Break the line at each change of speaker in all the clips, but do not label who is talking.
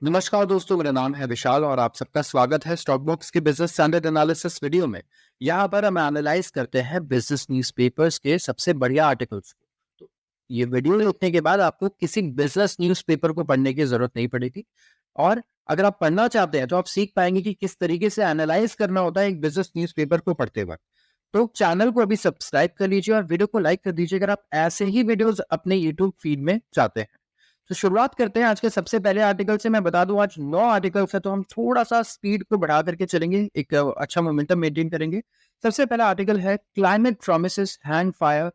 नमस्कार दोस्तों, मेरा नाम है विशाल और आप सबका स्वागत है स्टॉक बॉक्स के बिजनेस स्टैंडर्ड एनालिसिस वीडियो में। यहाँ पर हम एनालाइज करते हैं बिजनेस न्यूज़पेपर्स के सबसे बढ़िया आर्टिकल्स को। तो ये वीडियो देखने के बाद आपको किसी बिजनेस न्यूज़पेपर को पढ़ने की जरूरत नहीं पड़ेगी। और अगर आप पढ़ना चाहते हैं तो आप सीख पाएंगे कि किस तरीके से एनालाइज करना होता है एक बिजनेस न्यूज़पेपर को पढ़ते वक्त। तो चैनल को अभी सब्सक्राइब कर लीजिए और वीडियो को लाइक कर दीजिए अगर आप ऐसे ही वीडियोस अपने यूट्यूब फीड में चाहते हैं। तो शुरुआत करते हैं आज के सबसे पहले आर्टिकल से। मैं बता दूं आज 9 आर्टिकल्स है तो हम थोड़ा सा स्पीड को बढ़ा करके चलेंगे, एक अच्छा मोमेंटम मेंटेन करेंगे। सबसे पहला आर्टिकल है climate promises hang fire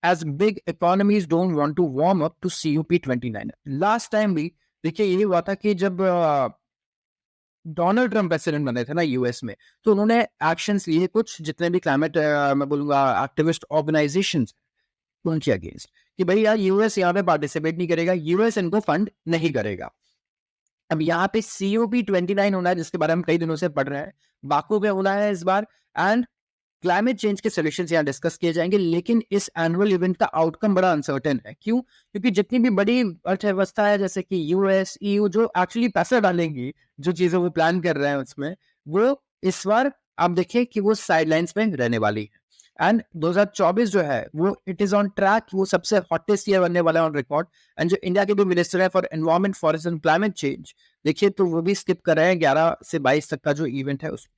as big economies don't want to warm up to COP29। Last time भी देखिए यही हुआ था कि जब डोनाल्ड ट्रम्प प्रेसिडेंट बने थे ना यूएस में, तो उन्होंने एक्शंस लिए कुछ, जितने भी क्लाइमेट मैं बोलूंगा एक्टिविस्ट ऑर्गेनाइजेशंस उनके अगेंस्ट, कि भाई यार यूएस यहाँ पे पार्टिसिपेट नहीं करेगा, यूएस इनको फंड नहीं करेगा। अब यहाँ पे COP29 होना है जिसके बारे में हम कई दिनों से पढ़ रहे हैं, बाकू में होना है इस बार। एंड क्लाइमेट चेंज के सोल्यूशन यहाँ डिस्कस किए जाएंगे, लेकिन इस एनुअल इवेंट का आउटकम बड़ा अनसर्टेन है। क्यों? क्योंकि जितनी भी बड़ी अर्थव्यवस्था है जैसे कि यूएस, EU, जो एक्चुअली पैसा डालेंगी, जो चीजें वो प्लान कर रहे हैं उसमें, वो इस बार आप देखिए कि वो साइडलाइंस में रहने वाली है। एंड 2024 जो है वो इट इज ऑन ट्रैक, वो सबसे हॉटेस्ट ईयर बनने वाला है ऑन रिकॉर्ड। एंड जो इंडिया के भी मिनिस्टर है for environment, forest and climate change, देखिए तो वो भी स्किप कर रहे हैं 11 से 22 तक का जो इवेंट है उसमें।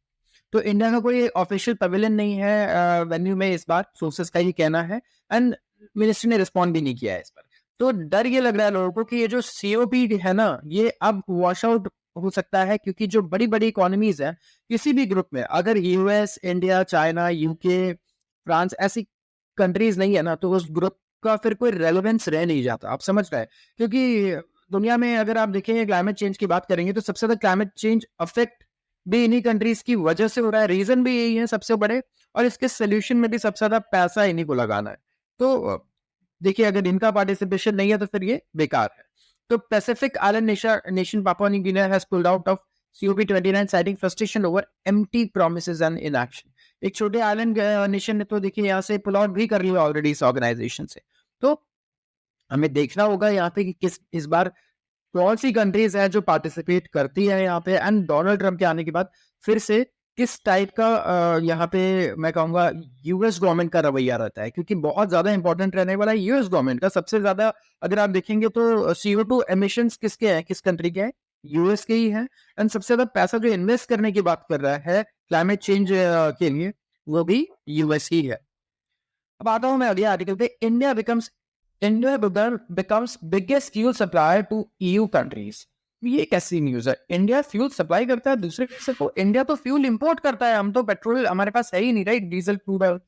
तो इंडिया का कोई ऑफिशियल पवेलियन नहीं है वेन्यू में इस बार, सोर्सेस का ही कहना है। एंड मिनिस्टर ने रिस्पॉन्ड भी नहीं किया है इस पर। तो डर ये लग रहा है लोगों को कि ये जो COP है ना, ये अब वॉश आउट हो सकता है, क्योंकि जो बड़ी बड़ी इकोनॉमीज है किसी भी ग्रुप में, अगर US, India, China, UK, France ऐसी कंट्रीज नहीं है ना, तो उस ग्रुप का फिर कोई रेलेवेंस रह नहीं जाता। आप समझ रहे हैं? क्योंकि दुनिया में अगर आप देखेंगे क्लाइमेट चेंज की बात करेंगे तो सबसे ज्यादा क्लाइमेट चेंज अफेक्ट भी इन्हीं कंट्रीज की वजह से हो रहा है। रीजन भी यही है सबसे बड़े, और इसके सोल्यूशन में भी सबसे ज्यादा पैसा इन्हीं को लगाना है। तो देखिए अगर इनका पार्टिसिपेशन नहीं है तो फिर ये बेकार है। तो Pacific island nation Papua New Guinea has pulled out of COP29 citing frustration over empty promises and inaction। एक छोटे आइलैंड नेशन ने तो देखिए यहाँ से पुल आउट भी कर लिया ऑलरेडी इस ऑर्गेनाइजेशन से। तो हमें देखना होगा यहाँ पे कि किस इस बार कौन सी कंट्रीज है जो पार्टिसिपेट करती है यहाँ पे। एंड डोनाल्ड ट्रम्प के आने के बाद फिर से किस टाइप का यहाँ पे मैं कहूंगा यूएस गवर्नमेंट का रवैया रहता है, क्योंकि बहुत ज्यादा इंपॉर्टेंट रहने वाला है यूएस गवर्नमेंट का। सबसे ज्यादा अगर आप देखेंगे तो CO2 एमिशंस किसके हैं, किस कंट्री के हैं? यूएस के ही है। एंड सबसे ज्यादा पैसा जो इन्वेस्ट करने की बात कर रहा है क्लाइमेट चेंज के लिए, वो भी यूएस ही है। अब आता हूं मैं अगले आर्टिकल पे। India becomes biggest fuel supplier to EU countries. ये कैसी न्यूज है? इंडिया फ्यूल सप्लाई करता है दूसरे देश को? इंडिया तो फ्यूल इंपोर्ट करता है, हम तो पेट्रोल हमारे पास है ही नहीं, राइट? Diesel, crude oil.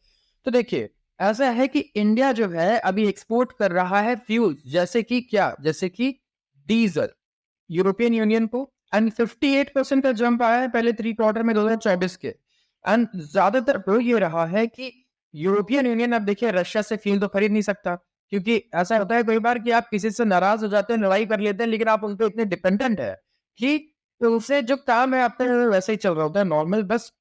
तो देखिए ऐसा है कि इंडिया जो है अभी एक्सपोर्ट कर रहा है फ्यूल, जैसे कि क्या, जैसे कि डीजल यूरोपियन यूनियन को। एंड 58% का जंप आया है पहले 3 क्वार्टर में 2024 के। एंड ज्यादातर हो ये रहा है कि यूरोपियन यूनियन अब देखिए रशिया से फ्यूल तो खरीद नहीं सकता, क्योंकि ऐसा होता है कई बार कि आप किसी से नाराज हो जाते हैं, लड़ाई कर लेते हैं, लेकिन आप उन पर इतने डिपेंडेंट है कि तो उससे जो काम है आपका वैसे ही चल रहा होता है नॉर्मल, बस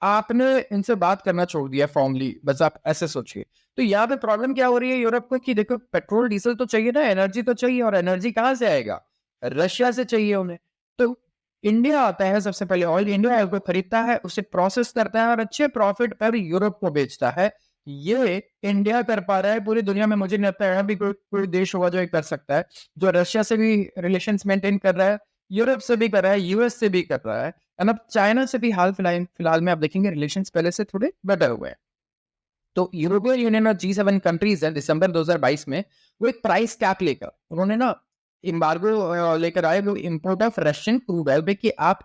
आपने इनसे बात करना छोड़ दिया फॉर्मली, बस आप ऐसे सोचिए। तो यहाँ पे प्रॉब्लम क्या हो रही है यूरोप को कि देखो पेट्रोल डीजल तो चाहिए ना, एनर्जी तो चाहिए, और एनर्जी कहाँ से आएगा? रशिया से चाहिए उन्हें। तो इंडिया आता है सबसे पहले, ऑयल इंडिया ऑयल को खरीदता है, उसे प्रोसेस करता है और अच्छे प्रॉफिट पर यूरोप को बेचता है। ये इंडिया कर पा रहा है पूरी दुनिया में, मुझे नहीं लगता है भी कोई देश होगा जो ये कर सकता है, जो रशिया से भी रिलेशंस मेंटेन कर रहा है, यूरोप से भी कर रहा है, यूएस से भी कर रहा है। एंड अब चाइना से भी हाल फिलहाल में आप देखेंगे रिलेशंस पहले से थोड़े बेटर हुए हैं। तो यूरोपियन यूनियन और G7 कंट्रीज है दिसंबर 2022 में वो एक प्राइस कैप लेकर उन्होंने ना एम्बार्गो लेकर आए वो import of Russian crude oil पे, कि आप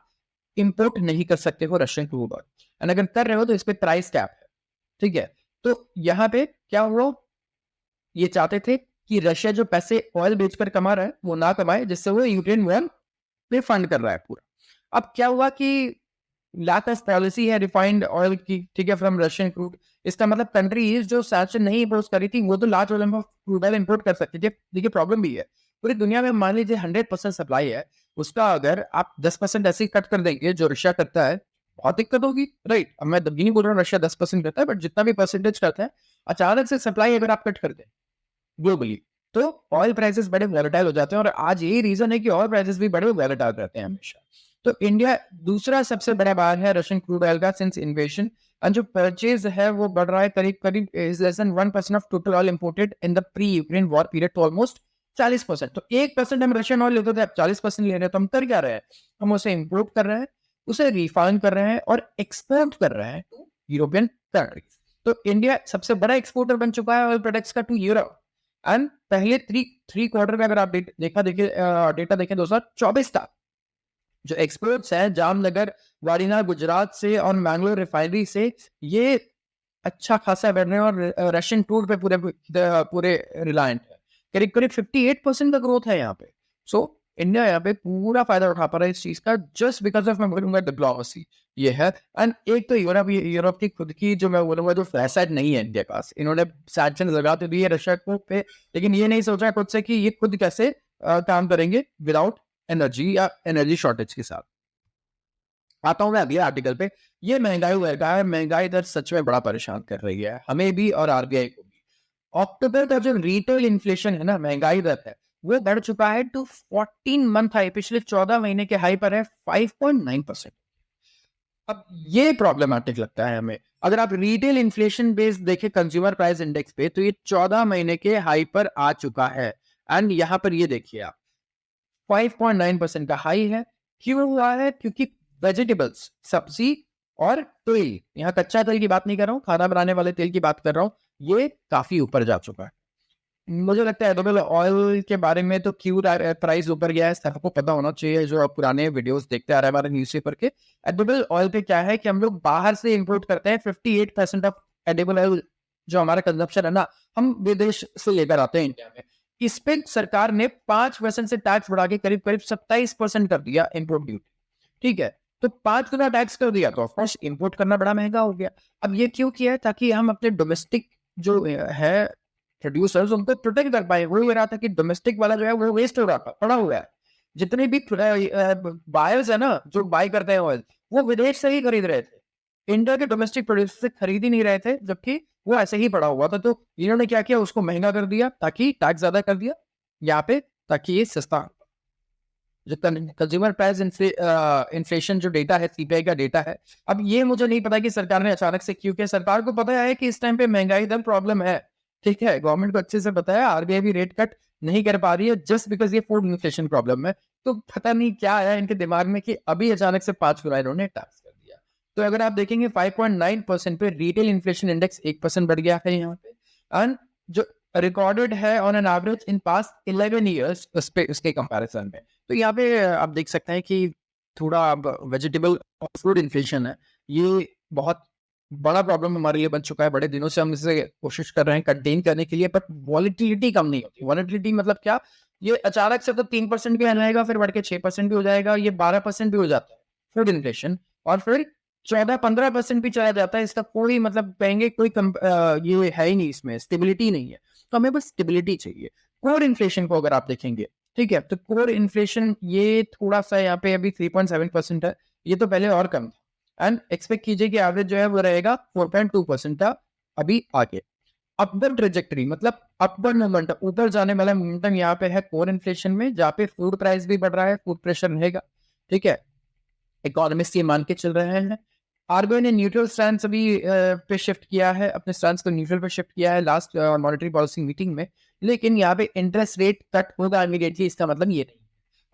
इंपोर्ट नहीं कर सकते हो रशियन क्रूड ऑयल, एंड अगर कर रहे हो तो इस पे प्राइस कैप है। ठीक है? तो यहाँ पे क्या हुआ, ये चाहते थे कि रशिया जो पैसे ऑयल बेचकर कमा रहा है वो ना कमाए, जिससे वो यूक्रेन वॉर पे फंड कर रहा है पूरा। अब क्या हुआ कि लैक ऑफ पॉलिसी है रिफाइंड ऑयल की, ठीक है, फ्रॉम रशियन क्रूड। इसका मतलब कंट्रीज जो सैंक्शन नहीं इम्पोज करी थी वो तो large volume of crude oil import कर सकती थी। देखिए प्रॉब्लम भी है, पूरी दुनिया में मान लीजिए 100% सप्लाई है, उसका अगर आप 10% ऐसे ही कट कर देंगे जो रशिया करता है, बहुत दिक्कत होगी, राइट? अब मैं ये नहीं बोल रहा हूँ रशिया 10% करता है, बट जितना भी परसेंटेज करता है, अचानक से सप्लाई अगर आप कट कर दें ग्लोबली,
तो ऑयल प्राइसेस बड़े वोलेटाइल हो जाते हैं, और आज यही रीजन है कि ऑयल प्राइसेस भी बड़े वोलेटाइल रहते हैं हमेशा। तो इंडिया दूसरा सबसे बड़ा बार है रशियन क्रूड ऑयल का सिंस इन्वेशन, एंड जो परचेज है वो बढ़ रहा है करीब करीब is less than 1% of total oil imported in the pre Ukraine war period to almost 40%। तो 1% हम रशियन ऑयल लेते थे, अब 40% ले रहे हैं, तो हम कर क्या रहे हैं? हम उसे इंपोर्ट कर रहे हैं, उसे रिफाइन कर रहे हैं और एक्सपोर्ट कर रहे हैं टू यूरोपियन कंट्रीज। तो इंडिया सबसे बड़ा एक्सपोर्टर बन चुका है ऑयल प्रोडक्ट्स का टू यूरोप। एंड पहले थ्री क्वार्टर में अगर आप डेटा देखें 2024 का जो एक्सपोर्ट्स है जामनगर, वारीना, गुजरात से और मैंगलोर रिफाइनरी से, ये अच्छा खासा बढ़ रहे हैं और रशियन क्रूड पे पूरे रिलायंट है। करीब करीब 58% का ग्रोथ है यहाँ पे। सो इंडिया यहाँ पे पूरा फायदा उठा पा रहा है इस चीज का, जस्ट बिकॉज ऑफ मैं बोलूंगा डिप्लोमेसी ये है। एंड एक तो यूरोप की खुद की जो मैं बोलूंगा जो फैसेट नहीं है इंडिया के पास, इन्होंने सैंक्शन लगा तो दिए रशिया को पे, लेकिन ये नहीं सोचा खुद से कि ये खुद कैसे काम करेंगे विदाउट एनर्जी या एनर्जी शॉर्टेज के साथ। आता हूं मैं अगले आर्टिकल पे। ये महंगाई वर्गा है, महंगाई दर सच में बड़ा परेशान कर रही है हमें भी और आरबीआई को भी। अक्टूबर का जो रिटेल इन्फ्लेशन है ना, महंगाई दर है, वो बढ़ चुका है टू 14 मंथ हाई, पिछले 14 महीने के हाई पर है 5.9%। अब ये प्रॉब्लमेटिक लगता है हमें। अगर आप रिटेल इन्फ्लेशन बेस देखें कंज्यूमर प्राइस इंडेक्स पे, तो ये 14 महीने के हाई पर आ चुका है। एंड यहां पर ये देखिए आप 5.9% का हाई है। क्यों हुआ है? क्योंकि वेजिटेबल्स, सब्जी और तेल, यहाँ कच्चा तेल की बात नहीं कर रहा हूँ, खाना बनाने वाले तेल की बात कर रहा हूँ, ये काफी ऊपर जा चुका है। मुझे लगता है एडिबल ऑयल के बारे में तो क्यों प्राइस ऊपर गया है सबको पता होना चाहिए, जो आप पुराने वीडियोस देखते आ रहे हैं हमारे न्यूज़पेपर के। एडिबल ऑयल पे क्या है कि हम लोग बाहर से इंपोर्ट करते हैं 58% ऑफ एडिबल ऑयल जो हमारा कंजप्शन है ना, हम विदेश से लेकर आते हैं इंडिया में। इस पे सरकार ने 5% से टैक्स बढ़ा के करीब करीब 27% कर दिया इम्पोर्ट ड्यूटी। ठीक है, तो 5 गुना टैक्स कर दिया तो ऑफकोर्स इंपोर्ट करना बड़ा महंगा हो गया। अब ये क्यों किया है? ताकि हम अपने डोमेस्टिक जो है प्रोड्यूसर्स उनको प्रोटेक्ट कर पाए। वो रहा था कि डोमेस्टिक वाला जो है वो वेस्ट हो रहा था, पड़ा हुआ है। जितने भी बायर्स है ना जो बाय करते हैं ऑयल, वो विदेश से ही खरीद रहे थे, इंडिया के डोमेस्टिक प्रोड्यूसर से खरीद ही नहीं रहे थे, जबकि वो ऐसे ही पड़ा हुआ था। तो इन्होंने क्या किया, उसको महंगा कर दिया, ताकि टैक्स ज्यादा कर दिया यहाँ पे, ताकि ये सस्ता। जो कंज्यूमर प्राइस इन्फ्लेशन जो डेटा है, सीपीआई का डेटा है। अब ये मुझे नहीं पता कि सरकार ने अचानक से क्यों किया। सरकार को पता है कि इस टाइम पे महंगाई दर प्रॉब्लम है, ठीक है, गवर्नमेंट को अच्छे से पता है, आरबीआई भी रेट कट नहीं कर पा रही है जस्ट बिकॉज ये फूड इन्फ्लेशन प्रॉब्लम है। तो पता नहीं क्या आया इनके दिमाग में कि अभी अचानक से 5 गुना इन्होंने टैक्स कर दिया। तो अगर आप देखेंगे 5.9% पे रिटेल इन्फ्लेशन इंडेक्स 1% बढ़ गया है यहाँ पे। एंड जो रिकॉर्डेड है on an average in past 11 years उसके कंपैरिजन में। तो यहाँ पे आप देख सकते हैं कि थोड़ा अब वेजिटेबल और फूड इन्फ्लेशन है, ये बहुत बड़ा प्रॉब्लम हमारे लिए बन चुका है। बड़े दिनों से हम इसे कोशिश कर रहे हैं कंटेन करने के लिए, बट वॉलिटिलिटी कम नहीं होती। वॉलिटिलिटी मतलब क्या? ये अचानक से तो 3% भी आएगा, फिर बढ़ के 6% भी हो जाएगा, ये 12% भी हो जाता है फूड इन्फ्लेशन, और फिर 14-15% भी चला जाता है। इसका कोई मतलब कहेंगे कोई ये है ही नहीं, इसमें स्टेबिलिटी नहीं है। तो हमें बस स्टेबिलिटी चाहिए। कोर इन्फ्लेशन को अगर आप देखेंगे, ठीक है, तो कोर इन्फ्लेशन ये थोड़ा सा यहाँ पे अभी 3.7% है, ये तो पहले और कम था। एंड एक्सपेक्ट कीजिए कि एवरेज जो है वो रहेगा 4.2% का अभी आगे। अपवर्ड ट्रेजेक्टरी मतलब अपवर्ड मोमेंटम, ऊपर जाने वाला मोमेंटम यहाँ पे है कोर इन्फ्लेशन में, जहाँ पे फूड प्राइस भी बढ़ रहा है, फूड प्रेशर रहेगा, ठीक है, इकोनॉमिस्ट ये मान के चल रहे हैं। आरबीआई ने न्यूट्रल स्टैंड अभी पे शिफ्ट किया है, अपने स्टैंड को न्यूट्रल पे शिफ्ट किया है लास्ट मॉनेटरी पॉलिसी मीटिंग में, लेकिन यहाँ पे इंटरेस्ट रेट कट होगा इमीडिएटली, इसका मतलब ये नहीं।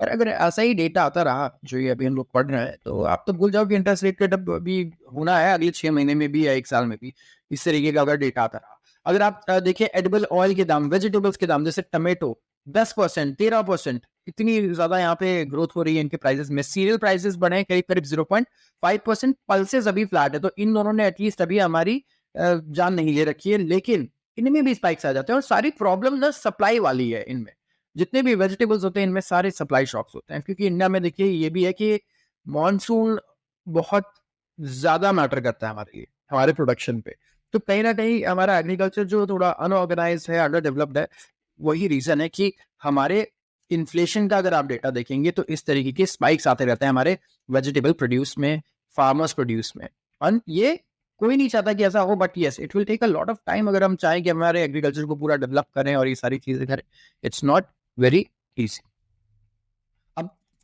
और अगर ऐसा ही डेटा आता रहा जो ये अभी हम लोग पढ़ रहे हैं, तो आप तो भूल जाओ कि इंटरेस्ट रेट कट अभी होना है अगले 6 महीने में भी या 1 साल में भी, इस तरीके का अगर डेटा आता रहा। अगर आप देखें एडिबल ऑयल के दाम, वेजिटेबल्स के दाम, जैसे टमेटो 10%, 13%, इतनी ज्यादा यहाँ पे ग्रोथ हो रही है इनके प्राइसेस में। सीरियल प्राइसेस बढ़े करीब करीब 0.5%, पल्सेस अभी फ्लैट है। तो इन दोनों ने एटलीस्ट अभी हमारी जान नहीं ले रखी है, लेकिन इनमें भी स्पाइक्स आ जाते हैं। और सारी प्रॉब्लम ना सप्लाई वाली है इनमें, जितने भी वेजिटेबल्स होते हैं इनमें सारे सप्लाई शॉक्स होते हैं। क्योंकि इंडिया में देखिए ये भी है कि मॉनसून बहुत ज्यादा मैटर करता है हमारे लिए, हमारे प्रोडक्शन पे। तो कहीं ना कहीं हमारा एग्रीकल्चर जो थोड़ा अनऑर्गेनाइज है, अंडर डेवलप्ड है, वही रीजन है कि हमारे इन्फ्लेशन का अगर आप डेटा देखेंगे तो इस तरीके के स्पाइक्स आते रहते हैं हमारे वेजिटेबल प्रोड्यूस में, फार्मर्स प्रोड्यूस में। और ये
कोई नहीं चाहता कि ऐसा हो, but yes it will take a lot of time अगर हम चाहें कि हमारे एग्रीकल्चर को पूरा डेवलप करें और ये सारी चीजें करें. It's not very easy.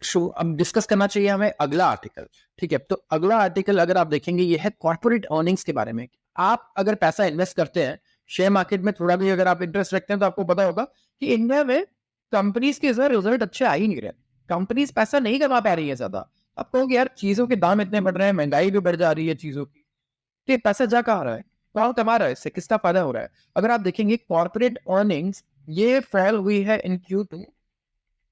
अब डिस्कस करना चाहिए हमें अगला आर्टिकल. ठीक है, तो अगला आर्टिकल अगर आप देखेंगे ये है कॉर्पोरेट अर्निंग्स के बारे में. आप अगर पैसा इन्वेस्ट करते हैं शेयर मार्केट में, थोड़ा भी अगर आप इंटरेस्ट रखते हैं, तो आपको पता होगा कि इंडिया में कंपनीज के रिजल्ट अच्छे आ ही नहीं रहे. कंपनीज पैसा नहीं कमा पा रही है ज्यादा. आप कहोगे यार चीजों के दाम इतने बढ़ रहे हैं, महंगाई भी बढ़ जा रही है चीजों की, तो ये पैसा जा कहाँ रहा है, कौन कमा रहा है, इससे किसका फायदा हो रहा है. अगर आप देखेंगे कॉर्पोरेट अर्निंग्स ये फेल हुई है इन Q2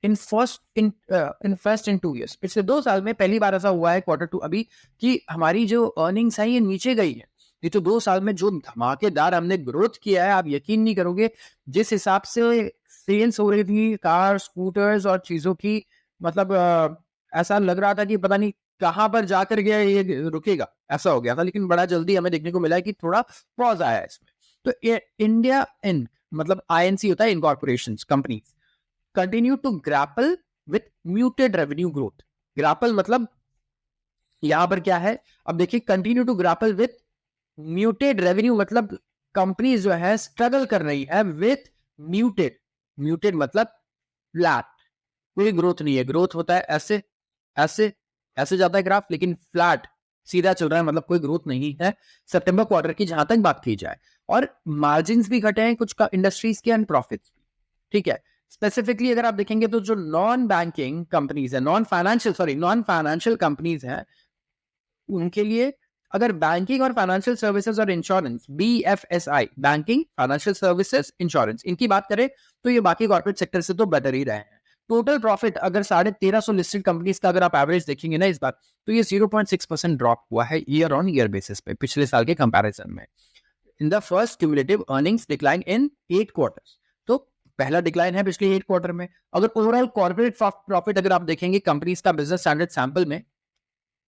in first in 2 years. पिछले 2 साल में पहली बार ऐसा हुआ है Q2 अभी कि हमारी जो अर्निंग्स है ये नीचे गई है. ये तो 2 साल में जो धमाकेदार हमने ग्रोथ किया है, आप यकीन नहीं करोगे जिस हिसाब से सेल्स हो रही थी कार स्कूटर्स और चीजों की, मतलब ऐसा लग रहा था कि पता नहीं कहां पर जाकर गया ये रुकेगा, ऐसा हो गया था. लेकिन बड़ा जल्दी हमें देखने को मिला है कि थोड़ा पॉज आया है इसमें. तो इंडिया इन मतलब INC होता है incorporation company continue to grapple with muted revenue growth. grapple मतलब यहां पर क्या है, अब देखिए continue to grapple with muted revenue मतलब कंपनी जो है स्ट्रगल कर रही है with muted मतलब फ्लैट, कोई ग्रोथ नहीं है. ग्रोथ होता है ऐसे ऐसे ऐसे जाता है ग्राफ, लेकिन फ्लैट सीधा चल रहा है, मतलब कोई ग्रोथ नहीं है सितंबर क्वार्टर की जहां तक बात की जाए. और मार्जिन भी घटे हैं कुछ इंडस्ट्रीज के एंड प्रॉफिट्स. ठीक है, स्पेसिफिकली अगर आप देखेंगे तो जो नॉन बैंकिंग कंपनीज है, नॉन फाइनेंशियल कंपनीज हैं, उनके लिए अगर बैंकिंग और फाइनेंशियल सर्विसेज और insurance BFSI banking financial services insurance इनकी बात करें तो ये बाकी कॉर्पोरेट सेक्टर से तो बेटर ही रहे हैं. टोटल प्रॉफिट अगर 1350 लिस्टेड कंपनीज का अगर आप एवरेज देखेंगे ना इस बार, तो ये 0.6% ड्रॉप हुआ है ईयर ऑन ईयर बेसिस पे पिछले साल के कंपैरिजन में. In the first cumulative earnings decline in 8 quarters. तो पहला डिक्लाइन है पिछले 8 क्वार्टर में. अगर ओवरऑल कॉर्पोरेट प्रॉफिट अगर आप देखेंगे कंपनीज का बिजनेस स्टैंडर्ड सैंपल में,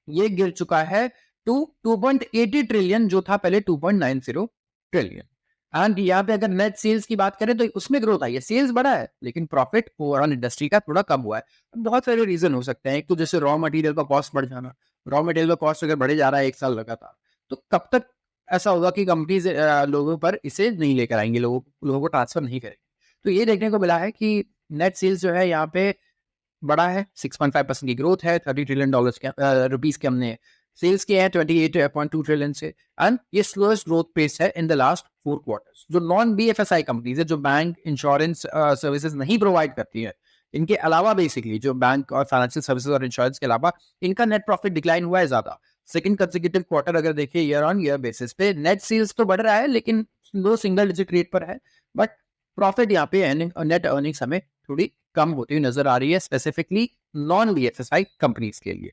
ये गिर चुका है टू 2.80 ट्रिलियन जो था पहले 2.90 ट्रिलियन. एंड यहाँ पे अगर नेट सेल्स की बात करें तो उसमें ग्रोथ आई है, सेल्स बढ़ा है, लेकिन प्रॉफिट ओवरऑल इंडस्ट्री का थोड़ा कम हुआ है. बहुत सारे रीजन हो सकते हैं. एक तो जैसे रॉ मटेरियल का कॉस्ट बढ़ जाना, रॉ मटेरियल का कॉस्ट अगर बढ़े जा रहा है 1 साल लगातार, तो कब तक ऐसा होगा कि कंपनीज लोगों पर इसे नहीं लेकर आएंगे, लोगों को ट्रांसफर नहीं करेंगे. तो ये देखने को मिला है कि नेट सेल्स जो है यहाँ पे बड़ा है, 6.5% की ग्रोथ है, $30 ट्रिलियन के रुपीस के हमने सेल्स किए हैं 28.2 ट्रिलियन से. एंड ये स्लोएस्ट ग्रोथ पेस है इन द लास्ट 4 क्वार्टर्स. जो नॉन BFSI कंपनीज है, जो बैंक इंश्योरेंस सर्विसेज नहीं प्रोवाइड करती है, इनके अलावा बेसिकली जो बैंक और फाइनेंशियल सर्विसेज और इंश्योरेंस के अलावा इनका नेट प्रॉफिट डिक्लाइन हुआ है ज्यादा. सेकंड कंसेक्यूटिव क्वार्टर अगर देखिए ईयर ऑन ईयर बेसिस पे नेट सेल्स तो बढ़ रहा है, लेकिन लो सिंगल डिजिट रेट पर है, बट प्रॉफिट यहाँ पे नेट अर्निंग्स हमें थोड़ी कम होती हुई नजर आ रही है, स्पेसिफिकली नॉन BFSI कंपनीज के लिए.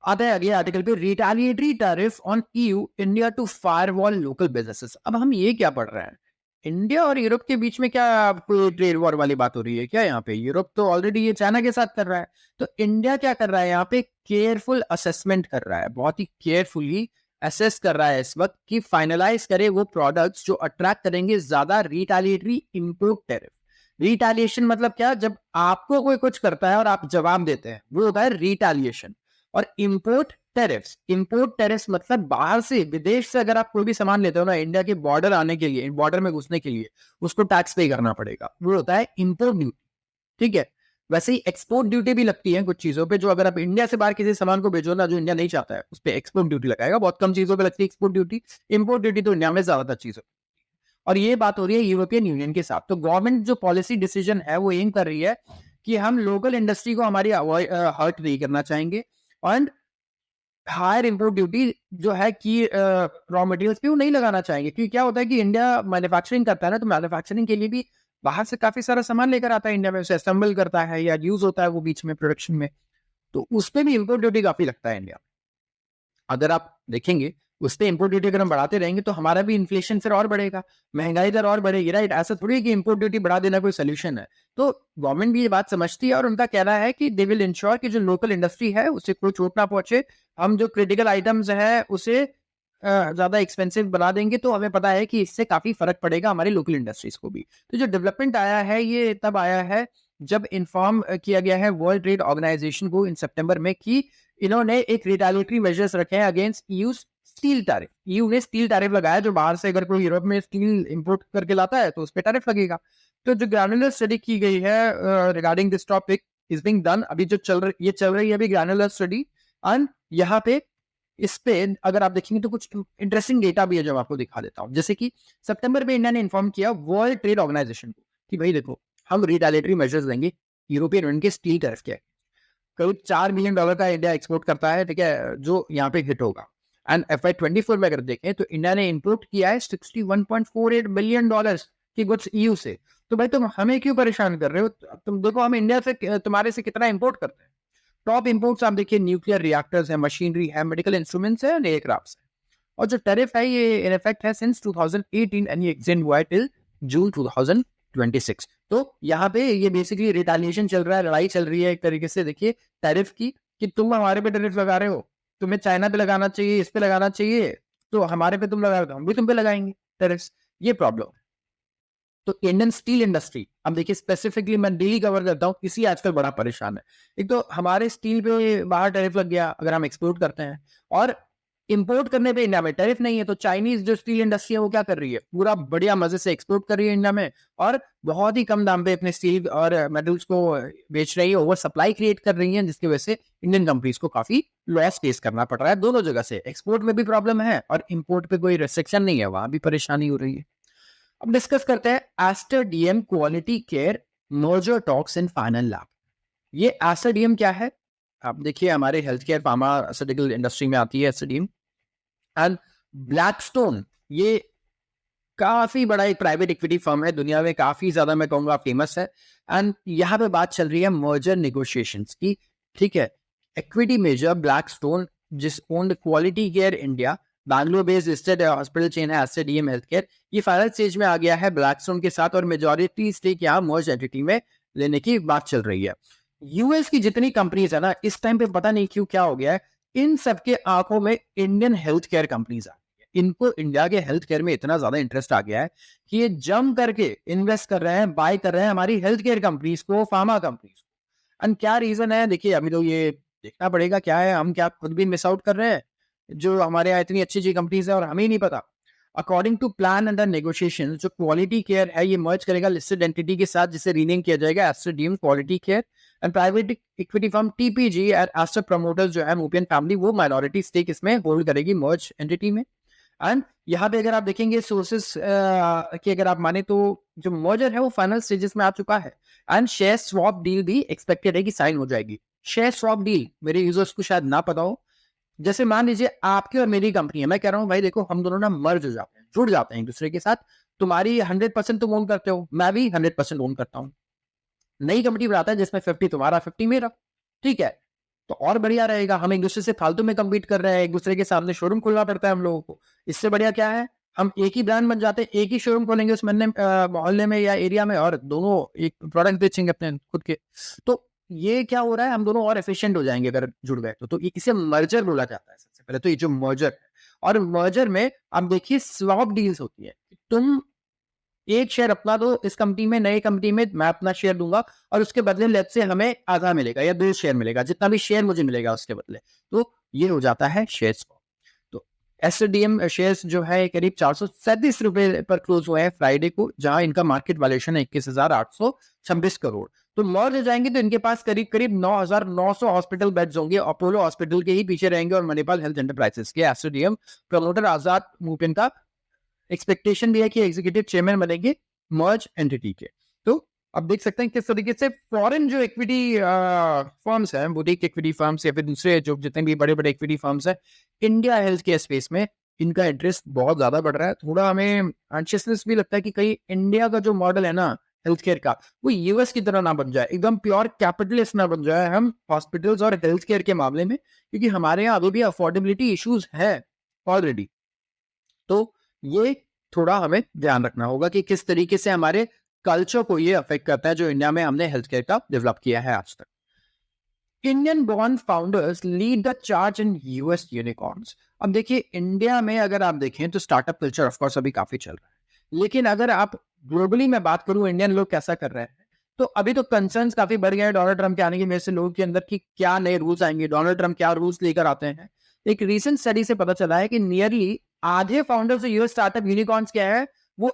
आता है अगले आर्टिकल पे, retaliatory tariff on EU India to firewall local businesses. अब हम ये क्या पढ़ रहे हैं, इंडिया और यूरोप के बीच में क्या कोई ट्रेड वॉर वाली बात हो रही है क्या यहाँ पे? यूरोप तो ऑलरेडी ये चाइना के साथ कर रहा है, तो इंडिया क्या कर रहा है यहाँ पे? केयरफुल असेसमेंट कर रहा है, बहुत ही केयरफुली असेस कर रहा है इस वक्त कि फाइनलाइज करे वो प्रोडक्ट्स जो अट्रैक्ट करेंगे ज्यादा रिटेलिएटरी इंपोर्ट टैरिफ. रिटेलिएशन मतलब क्या? जब आपको कोई कुछ करता है और आप जवाब देते हैं, वो होता है रिटेलिएशन. और इंपोर्ट टेरिफ्स मतलब बाहर से, विदेश से अगर आप कोई भी सामान लेते हो ना, इंडिया के बॉर्डर आने के लिए, बॉर्डर में घुसने के लिए उसको टैक्स पे करना पड़ेगा, वो होता है इंपोर्ट ड्यूटी. ठीक है, वैसे ही एक्सपोर्ट ड्यूटी भी लगती है कुछ चीजों पे, जो अगर आप इंडिया से बाहर किसी सामान को भेजो ना जो इंडिया नहीं चाहता है, उस पर एक्सपोर्ट ड्यूटी लगाएगा. बहुत कम चीजों पे लगती है एक्सपोर्ट ड्यूटी, इंपोर्ट ड्यूटी तो इंडिया में ज्यादातर चीजों. और ये बात हो रही है यूरोपियन यूनियन के साथ. तो गवर्नमेंट जो पॉलिसी डिसीजन है वो एम कर रही है कि हम लोकल इंडस्ट्री को हमारी हर्ट नहीं करना चाहेंगे, और हायर इंपोर्ट ड्यूटी जो है कि रॉ मटेरियल्स पे वो नहीं लगाना चाहेंगे. क्योंकि क्या होता है कि इंडिया मैन्युफैक्चरिंग करता है ना, तो मैन्युफैक्चरिंग के लिए भी बाहर से काफी सारा सामान लेकर आता है इंडिया में, उसे असेंबल करता है या यूज होता है वो बीच में प्रोडक्शन में, तो उस पर भी इंपोर्ट ड्यूटी काफी लगता है इंडिया. अगर आप देखेंगे उस पर इंपोर्ट ड्यूटी अगर हम बढ़ाते रहेंगे तो हमारा भी इन्फ्लेशन फिर और बढ़ेगा, महंगाई दर और बढ़ेगी. राइट, ऐसा थोड़ी है कि इंपोर्ट ड्यूटी बढ़ा देना कोई सोल्यूशन है. तो गवर्नमेंट भी ये बात समझती है और उनका कहना है कि दे विल इंश्योर कि जो लोकल इंडस्ट्री है उसे कोई चोट ना पहुंचे. हम जो क्रिटिकल आइटम्स है उसे ज्यादा एक्सपेंसिव बना देंगे, तो हमें पता है कि इससे काफी फर्क पड़ेगा हमारी लोकल इंडस्ट्रीज को भी. तो जो डेवलपमेंट आया है ये तब आया है जब इन्फॉर्म किया गया है वर्ल्ड ट्रेड ऑर्गेनाइजेशन को इन सितंबर में कि इन्होंने एक रिटेलिएटरी मेजर्स रखे हैं against use
steel tariff, EU ने स्टील टैरिफ लगाया, जो बाहर से अगर कोई यूरोप में स्टील इंपोर्ट करके लाता है तो उस पर टैरिफ लगेगा। तो जो ग्रैनुलर स्टडी की गई है regarding this topic is being done, अभी जो चल रही है अभी ग्रैनुलर स्टडी, एंड यहाँ पे इस पे अगर आप देखेंगे तो कुछ इंटरेस्टिंग डेटा भी है जो मैं आपको दिखा देता हूँ। जैसे कि सितंबर में इंडिया ने इन्फॉर्म किया वर्ल्ड ट्रेड ऑर्गेनाइजेशन को कि भाई देखो हम रिटेलिटरी मेजर्स लेंगे यूरोपियन यूनियन के स्टील टैरिफ के, करीब $4 बिलियन का इंडिया एक्सपोर्ट करता है, ठीक है, जो यहाँ पे हिट होगा। एंड FY24 में अगर देखें तो इंडिया ने इंपोर्ट किया है $61.48 बिलियन की गुड्स ईयू से। तो भाई तुम हमें क्यों परेशान कर रहे हो? तुम देखो हम इंडिया से तुम्हारे से कितना इंपोर्ट करते हैं। टॉप इंपोर्ट्स आप देखिए न्यूक्लियर रिएक्टर्स है, मशीनरी है, मेडिकल इंस्ट्रूमेंट्स है, एयरक्राफ्ट्स है। और जो टैरिफ है ये इन इफेक्ट है सिंस 2018 एंड ये एक्सटेंड हुआ है टिल जून 2026। तो यहाँ पे ये बेसिकली रिटेलिएशन चल रहा है, लड़ाई चल रही है एक तरीके से देखिए टैरिफ की, कि तुम हमारे पे टैरिफ लगा रहे हो, तुम्हें चाइना पे लगाना चाहिए, इस पे लगाना चाहिए, तो हमारे पे तुम लगा रहे हो, हम भी तुम पे लगाएंगे टैरिफ। ये प्रॉब्लम। तो इंडियन स्टील इंडस्ट्री, अब देखिए स्पेसिफिकली मैं डेली कवर करता हूँ, इसी आजकल बड़ा परेशान है। एक तो हमारे स्टील पे बाहर टैरिफ लग गया अगर हम एक्सपोर्ट करते हैं, और इंपोर्ट करने पे इंडिया में टैरिफ नहीं है, तो चाइनीज जो स्टील इंडस्ट्री है वो क्या कर रही है, पूरा बढ़िया मजे से एक्सपोर्ट कर रही है इंडिया में, और बहुत ही कम दाम पे अपने स्टील और मेटल्स को बेच रही है, ओवर सप्लाई क्रिएट कर रही है, जिसकी वजह से इंडियन कंपनीज को काफी लॉस फेस करना पड़ रहा है दोनों जगह से। एक्सपोर्ट में भी प्रॉब्लम है और इंपोर्ट पे कोई रिस्ट्रिक्शन नहीं है, वहां भी परेशानी हो रही है। अब डिस्कस करते हैं ester DM quality care merger talks in final lap. ये एस्टर डीएम क्या है? आप देखिए हमारे हेल्थ केयर फार्मास्यूटिकल इंडस्ट्री में आती है एस्टर डीएम, एंड ब्लैकस्टोन ये काफी बड़ा एक प्राइवेट इक्विटी फर्म है, दुनिया में काफी ज्यादा मैं कहूंगा फेमस है। एंड यहाँ पे बात चल रही है मर्जर नेगोशिएशंस की, ठीक है। इक्विटी मेजर ब्लैकस्टोन जिस owned quality care India, Bangalore based listed hospital chain है एस्टर डीएम हेल्थ केयर, ये फाइनल स्टेज में आ गया है ब्लैकस्टोन के साथ, और मेजॉरिटी स्टेक यहाँ मर्ज एंटिटी में लेने की बात चल रही है। यूएस की जितनी कंपनीज है ना, इस टाइम पे पता नहीं क्यों क्या हो गया है, इन सबके आंखों में इंडियन हेल्थ केयर कंपनीज आ गई है। इनको इंडिया के हेल्थ केयर में इतना ज्यादा इंटरेस्ट आ गया है कि ये जम करके इन्वेस्ट कर रहे हैं, बाय कर रहे हैं हमारी हेल्थ केयर कंपनीज को, फार्मा कंपनीज को। एंड क्या रीजन है देखिए, अभी तो ये देखना पड़ेगा क्या है, हम क्या खुद भी मिस आउट कर रहे हैं जो हमारे यहाँ इतनी अच्छी अच्छी कंपनीज है और हमें ही नहीं पता। According to plan under negotiation, जो क्वालिटी केयर है ये मर्ज करेगा लिस्टेड एंटिटी के साथ, जिसे रीनेम किया जाएगा Aster DM quality care, and private equity firm TPG and Aster promoters जो है मूपियन फैमिली, वो माइनॉरिटी स्टेक इसमें होल्ड करेगी मर्ज एंटिटी में। एंड यहाँ पे अगर आप देखेंगे सोर्सेस की अगर आप माने तो जो मर्जर है वो फाइनल स्टेजेस में आ चुका है, एंड शेयर स्वैप डील भी एक्सपेक्टेड है कि साइन हो जाएगी। शेयर स्वैप डील मेरे यूजर्स को शायद ना पता हो, जैसे मान लीजिए आपकी और मेरी कंपनी है, मैं कह रहा हूँ भाई देखो हम दोनों ना मर्ज हो जाते हैं, जुड़ जाते हैं एक दूसरे के साथ, तुम्हारी 100% तुम ओन करते हो, मैं भी 100% ओन करता हूँ, नई कंपनी बनाता है जिसमें 50 तुम्हारा 50 मेरा, ठीक है, तो और बढ़िया रहेगा। हम एक दूसरे से फालतू में कम्पीट कर रहे हैं, एक दूसरे के सामने शोरूम खोलना पड़ता है हम लोगों को, इससे बढ़िया क्या है हम एक ही ब्रांड बन जाते हैं, एक ही शोरूम खोलेंगे उस मोहल्ले में या एरिया में, और दोनों एक प्रोडक्ट बेचेंगे अपने खुद के। तो ये क्या हो रहा है, हम दोनों और एफिशिएंट हो जाएंगे अगर जुड़ गए तो इसे मर्जर बोला जाता है सबसे पहले। तो ये जो मर्जर है, और मर्जर में आप देखिए स्वैप डील्स होती है, तुम एक शेयर अपना दो इस कंपनी में, नई कंपनी में मैं अपना शेयर दूंगा और उसके बदले लेट्स से हमें आधा मिलेगा या 2 शेयर मिलेगा, जितना भी शेयर मुझे मिलेगा उसके बदले, तो ये हो जाता है शेयर स्वैप। तो एसडीएम शेयर्स जो है करीब 437 रुपए पर क्लोज हुए हैं फ्राइडे को, जहां इनका मार्केट वैल्यूएशन है 21,826 करोड़। तो मर्ज हो जाएंगे तो इनके पास करीब करीब 9,900 हॉस्पिटल बेड्स होंगे, अपोलो हॉस्पिटल के ही पीछे रहेंगे, और मणिपाल हेल्थ एंटरप्राइजेस के एसडीएम प्रमोटर आजाद मूपिन का एक्सपेक्टेशन भी है कि एग्जीक्यूटिव चेयरमैन बनेंगे मर्ज एंटिटी के। तो अब देख सकते हैं किस तरीके से फॉरेन जो इक्विटी फर्म्स हैं, बुटीक इक्विटी फर्म्स या फिर दूसरे जो जितने भी बड़े बड़े इक्विटी फर्म्स हैं, इंडिया हेल्थ केयर स्पेस में इनका इंटरेस्ट बहुत ज्यादा बढ़ रहा है। थोड़ा हमें एंशियसनेस भी लगता है कि कहीं इंडिया का जो मॉडल है ना हेल्थ केयर का, वो यूएस की तरह ना बन जाए, एकदम प्योर कैपिटलिस्ट ना बन जाए हम हॉस्पिटल्स और हेल्थ केयर के मामले में, क्योंकि हमारे यहाँ अभी भी अफोर्डेबिलिटी इश्यूज है ऑलरेडी। तो ये थोड़ा हमें ध्यान रखना होगा कि किस तरीके से हमारे कल्चर को ये अफेक्ट करता है जो इंडिया में हमने हेल्थ केयर का डेवलप किया है आज तक। Indian born founders lead the charge in US unicorns. अब देखिए इंडिया में अगर आप देखें तो स्टार्टअप कल्चर ऑफ कोर्स अभी काफी चल रहा है, लेकिन अगर आप ग्लोबली में बात करूं इंडियन लोग कैसा कर रहे हैं, तो अभी तो कंसर्न्स काफी बढ़ गए हैं डोनाल्ड ट्रंप के आने की वजह से लोगों के अंदर कि क्या नए रूल्स आएंगे, डोनाल्ड ट्रंप क्या रूल्स लेकर आते हैं। एक रिसेंट स्टडी से पता चला है कि नियरली आधे फाउंडर्स यूएस स्टार्टअप यूनिकॉर्न्स क्या है, वो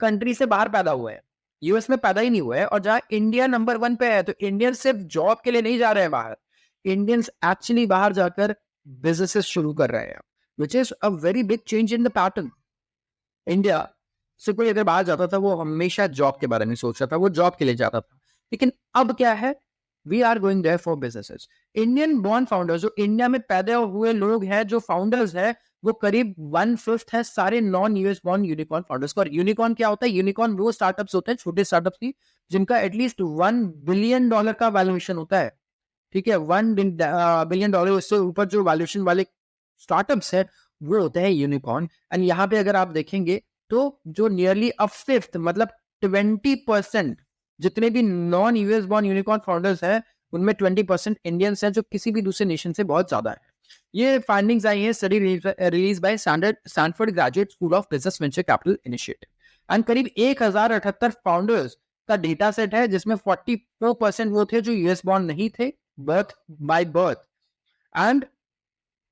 कंट्री से बाहर पैदा हुए हैं, यूएस में पैदा ही नहीं हुए हैं। और जहां इंडिया नंबर 1 पे है, तो इंडियन सिर्फ जॉब के लिए नहीं जा रहे हैं बाहर, इंडियंस एक्चुअली बाहर जाकर बिजनेसेस शुरू कर रहे हैं, which is a very big change in the pattern. India से कोई अगर बाहर जाता था, वो हमेशा जॉब के बारे में सोचता था, वो जॉब के लिए जाता था। लेकिन अब क्या है, we are going there for businesses. Indian born founders, जो इंडिया में पैदा हुए लोग हैं, जो फाउंडर्स हैं, वो करीब 1/5 है सारे non US born unicorn founders का। और यूनिकॉर्न क्या होता है? यूनिकॉर्न वो स्टार्टअप्स होते हैं, छोटे स्टार्टअप्स की, जिनका एटलीस्ट $1 बिलियन का वैल्यूएशन होता है। ठीक है, $1 बिलियन उससे ऊपर जो वैल्यूएशन वाले स्टार्टअप्स है, वो होते हैं यूनिकॉर्न। एंड यहाँ पे अगर आप देखेंगे तो जो नियरली अ फिफ्थ, मतलब 20% जितने भी non US born unicorn founders हैं, उनमें 20% इंडियंस हैं, जो किसी भी दूसरे नेशन से बहुत ज्यादा है। ये फाइंडिंग्स आई है study release by Stanford graduate school of business venture capital initiative. And करीब 1078 फाउंडर्स का डेटा सेट है, जिसमें 44% वो थे जो यूएस बॉर्न नहीं थे बर्थ बाय बर्थ। एंड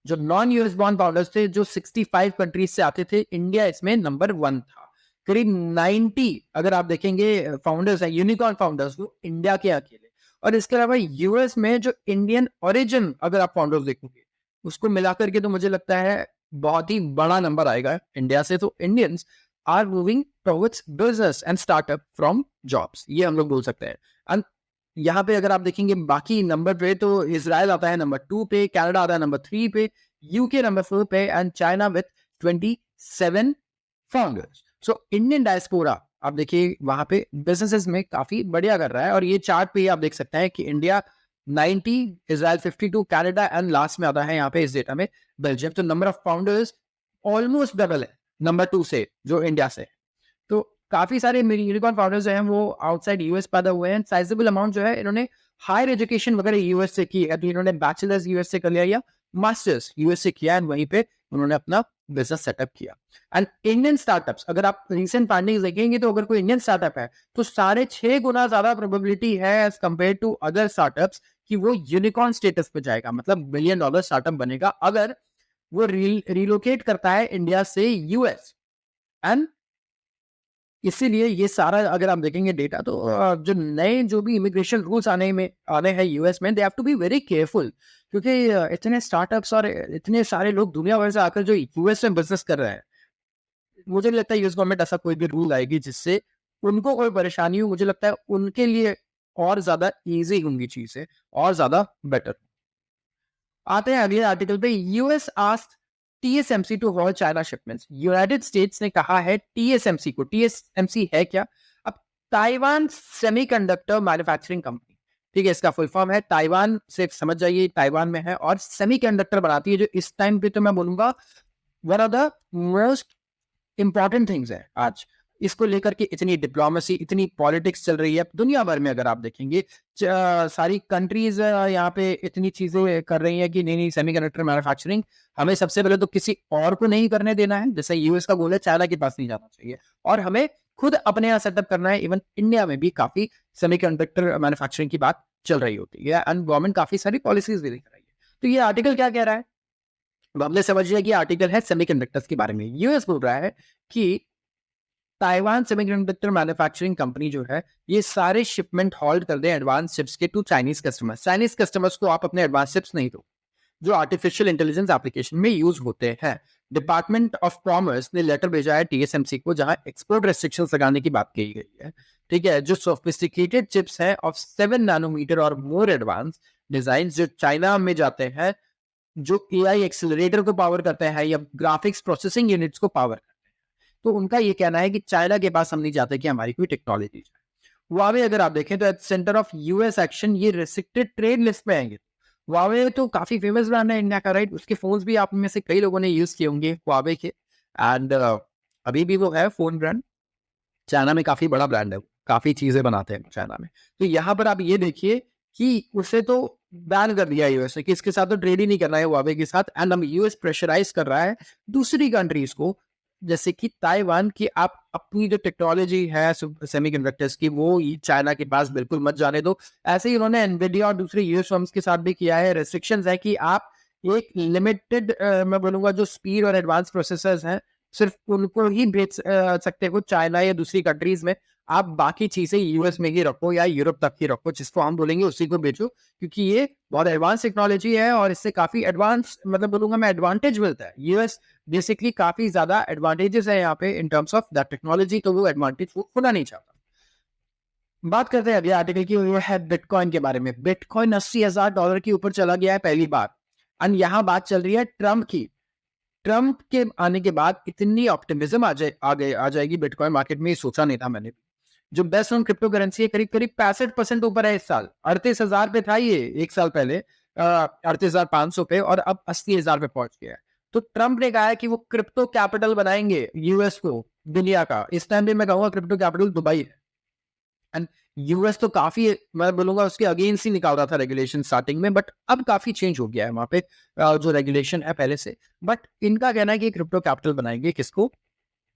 जो नॉन यूएस बॉर्न फाउंडर्स थे, जो 65 कंट्रीज से आते थे, इंडिया इसमें नंबर 1 था। करीब 90 अगर आप देखेंगे फाउंडर्स है, यूनिकॉर्न फाउंडर्स, वो इंडिया के अकेले। और इसके अलावा यूएस में जो इंडियन ओरिजिन अगर आप फाउंडर्स देखोगे, उसको मिलाकर के तो मुझे लगता है बहुत ही बड़ा नंबर आएगा इंडिया से। तो Indians are moving towards business and startup from jobs, ये हम लोग बोल सकते हैं। एंड यहाँ पे अगर आप देखेंगे बाकी नंबर पे, तो इजराइल आता है नंबर 2 पे, कनाडा आता है नंबर 3 पे, यूके नंबर 4 पे, and China with 27 founders. So Indian diaspora आप देखिए वहां पे बिजनेसेस में काफी बढ़िया कर रहा है। और ये चार्ट पे आप देख सकते हैं कि India 90, Israel 52, Canada, and last में आता है यहाँ पे इस डेटा में बेल्जियम। तो number of founders almost double है नंबर 2 से, जो इंडिया से। तो काफी सारे मेरे यूनिकॉर्न फाउंडर्स जो हैं, वो आउटसाइड यूएस पैदा हुए हैं। साइजेबल अमाउंट जो है, इन्होंने हायर एजुकेशन वगैरह यूएस से की है, तो इन्होंने बैचलर्स यूएस से कर लिया या मास्टर्स यूएस से किया, एंड वहीं पे उन्होंने अपना बिजनेस सेटअप किया। एंड इंडियन स्टार्टअप्स, अगर आप रिसेंट फाइंडिंग्स देखेंगे, तो अगर कोई इंडियन स्टार्टअप है, तो 6.5 गुना ज्यादा प्रोबेबिलिटी है as compare to other startups कि वो यूनिकॉर्न स्टेटस पे जाएगा, मतलब $1 बिलियन स्टार्टअप बनेगा, अगर वो रिलोकेट करता है इंडिया से यूएस। एंड इसीलिए ये सारा अगर आप देखेंगे डेटा, तो जो नए जो भी इमिग्रेशन रूल्स आने हैं यूएस में, they have to be very careful, क्योंकि इतने स्टार्टअप्स और इतने सारे लोग दुनिया भर से आकर जो यूएस में बिजनेस कर रहे हैं, मुझे नहीं लगता यूएस गवर्नमेंट ऐसा कोई भी रूल आएगी जिससे उनको कोई परेशानी हो। मुझे लगता है उनके लिए और ज्यादा ईजी होंगी चीजें, और ज्यादा बेटर। आते हैं अगले आर्टिकल पे। US asked TSMC to halt China shipments. United States ने कहा है टीएसएमसी को, टीएसएमसी है क्या? अब ताइवान सेमीकंडक्टर मैन्युफैक्चरिंग कंपनी, ठीक है, इसका फुल फॉर्म है, ताइवान से समझ जाइए, ताइवान में है और सेमीकंडक्टर बनाती है, जो इस टाइम पे तो मैं बोलूंगा one of the most important things है आज। इसको लेकर के इतनी डिप्लोमेसी, इतनी पॉलिटिक्स चल रही है दुनिया भर में। अगर आप देखेंगे सारी कंट्रीज यहाँ पे इतनी चीजें कर रही है कि नहीं नहीं, सेमीकंडक्टर मैन्युफैक्चरिंग हमें सबसे पहले तो किसी और को नहीं करने देना है, जैसे यूएस का गोल है चाइना के पास नहीं जाना चाहिए, और हमें खुद अपने यहाँ सेटअप करना है। इवन इंडिया में भी काफी सेमीकंडक्टर मैन्युफैक्चरिंग की बात चल रही होती है, एंड गवर्नमेंट काफी सारी पॉलिसीज भी लेकर रही है। तो ये आर्टिकल क्या कह रहा है, हमने समझ लिया कि आर्टिकल है सेमीकंडक्टर्स के बारे में। यूएस बोल रहा है कि ताइवान सेमीकंडक्टर मैन्युफैक्चरिंग कंपनी जो है, ये सारे शिपमेंट होल्ड कर दे एडवांस चिप्स के to Chinese customers. Chinese customers को आप अपने एडवांस चिप्स नहीं दो, जो आर्टिफिशियल इंटेलिजेंस एप्लीकेशन में यूज होते हैं। डिपार्टमेंट ऑफ कॉमर्स ने लेटर भेजा है टीएसएमसी को, जहां एक्सपोर्ट रेस्ट्रिक्शंस लगाने की बात कही गई है। ठीक है, जो सोफिस्टिकेटेड चिप्स हैं ऑफ 7 नैनोमीटर और मोर एडवांस डिजाइन जो चाइना में जाते हैं, जो एआई एक्सेलरेटर को पावर करते हैं या ग्राफिक्स प्रोसेसिंग यूनिट्स को पावर करते हैं, तो उनका ये कहना है कि चाइना के पास हम नहीं चाहते कि हमारी कोई टेक्नोलॉजी जाए। Huawei अगर आप देखें तो at centre of US action, ये रेस्ट्रिक्टेड ट्रेड लिस्ट में आएंगे। Huawei तो काफी फेमस ब्रांड है इंडिया का, राइट? उसके फोन्स भी आप में से कई लोगों ने यूज किए होंगे Huawei के, एंड अभी भी वो है फोन ब्रांड, चाइना में काफी बड़ा ब्रांड है, काफी चीजें बनाते हैं चाइना में। तो यहाँ पर आप ये देखिए कि उसे तो बैन कर दिया यूएस ने कि इसके साथ तो ट्रेड ही नहीं करना है Huawei के साथ। एंड अब यूएस प्रेशराइज कर रहा है दूसरी कंट्रीज को, जैसे कि ताइवान, की आप अपनी जो टेक्नोलॉजी है सेमीकंडक्टर्स की, वो चाइना के पास बिल्कुल मत जाने दो। ऐसे ही उन्होंने एनवीडिया और दूसरे यूएस फर्म्स के साथ भी किया है। रेस्ट्रिक्शंस है कि आप एक लिमिटेड मैं बोलूंगा जो स्पीड और एडवांस प्रोसेसर्स हैं सिर्फ उनको ही बेच सकते हो चाइना या दूसरी कंट्रीज में। आप बाकी चीजें यूएस में ही रखो या यूरोप तक ही रखो, जिसको हम बोलेंगे उसी को बेचो, क्योंकि ये बहुत एडवांस टेक्नोलॉजी है और इससे काफी एडवांस मतलब बोलूंगा मैं एडवांटेज मिलता है। यूएस बेसिकली काफी ज्यादा एडवांटेजेस है यहाँ पे in terms of that technology, तो वो एडवांटेज वो खोना नहीं चाहता। बात करते हैं अगले आर्टिकल की, वो है बिटकॉइन के बारे में। बिटकॉइन $80,000 के ऊपर चला गया है पहली बार। एंड यहाँ बात चल रही है ट्रम्प की। ट्रम्प के आने के बाद इतनी ऑप्टिमिज्म आ जाएगी बिटकॉइन मार्केट में, ये सोचा नहीं था मैंने। जो बेस्ट ऑन क्रिप्टो करेंसी है करीब करीब 65% ऊपर है इस साल। 38,000 पे था ये एक साल पहले, 38,500 पे, और अब 80,000 पे पहुंच गया है। तो ट्रम्प ने कहा है कि वो क्रिप्टो कैपिटल बनाएंगे यूएस को, दुनिया का। इस टाइम पे मैं कहूंगा क्रिप्टो कैपिटल दुबई है। एंड यूएस तो काफी मैं बोलूंगा उसके अगेंस्ट ही निकाल रहा था रेगुलेशन स्टार्टिंग में, बट अब काफी चेंज हो गया है वहां पे जो रेगुलेशन है पहले से। बट इनका कहना है कि क्रिप्टो कैपिटल बनाएंगे, किसको?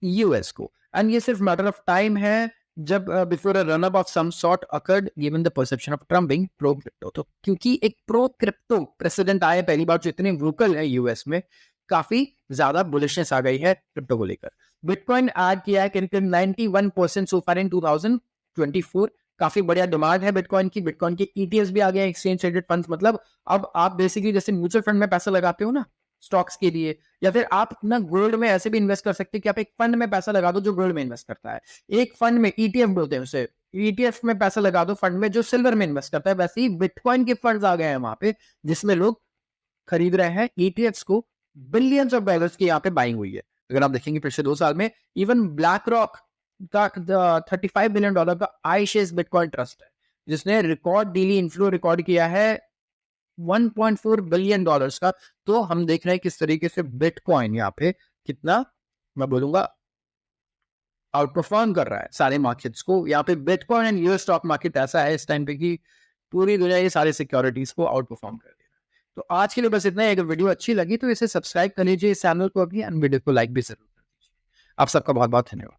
यूएस को। एंड ये सिर्फ मैटर ऑफ टाइम है जब before a run up of some sort awkward given the perception of Trump being pro crypto. तो क्योंकि एक प्रो क्रिप्टो प्रेसिडेंट आए पहली बार जो इतने वोकल है यूएस में, काफी ज्यादा बुलिशनेस आ गई है क्रिप्टो को लेकर। बिटकॉइन ऐड किया है करीब 91% सो फार इन 2024। काफी बढ़िया डिमांड है बिटकॉइन की। बिटकॉइन के ईटीएफ भी आ गए, एक्सचेंज ट्रेडेड फंड्स। मतलब अब आप बेसिकली जैसे म्यूचुअल फंड में पैसा लगाते हो ना स्टॉक्स के लिए, या फिर आप ना गोल्ड में ऐसे भी इन्वेस्ट कर सकते हैं कि आप एक फंड में पैसा लगा दो जो गोल्ड में इन्वेस्ट करता है। एक फंड में ईटीएफ बोलते हैं उसे, ईटीएफ में पैसा लगा दो फंड में जो सिल्वर में इन्वेस्ट करता है। वैसे ही बिटकॉइन के फंड्स आ गए हैं वहां पे, जिसमें लोग खरीद रहे हैं ईटीएफ को। बिलियंस ऑफ डॉलर्स की यहाँ पे बाइंग हुई है। अगर आप देखेंगे पिछले 2 साल में, इवन ब्लैक रॉक का $35 बिलियन का आईशेस बिटकॉइन ट्रस्ट है, जिसने रिकॉर्ड डेली इनफ्लो रिकॉर्ड किया है $1.4 बिलियन का। तो हम देख रहे हैं किस तरीके से बिटकॉइन यहाँ पे कितना मैं बोलूंगा आउट परफॉर्म कर रहा है सारे मार्केट्स को। यहाँ पे bitcoin and US stock market ऐसा है इस टाइम पे कि पूरी दुनिया ये सारे सिक्योरिटीज को आउट परफॉर्म कर रही है। तो आज के लिए बस इतना ही। अगर वीडियो अच्छी लगी तो इसे सब्सक्राइब कर लीजिए इस चैनल को अभी, एंड वीडियो को लाइक भी जरूर कर दीजिए। आप सबका बहुत बहुत धन्यवाद।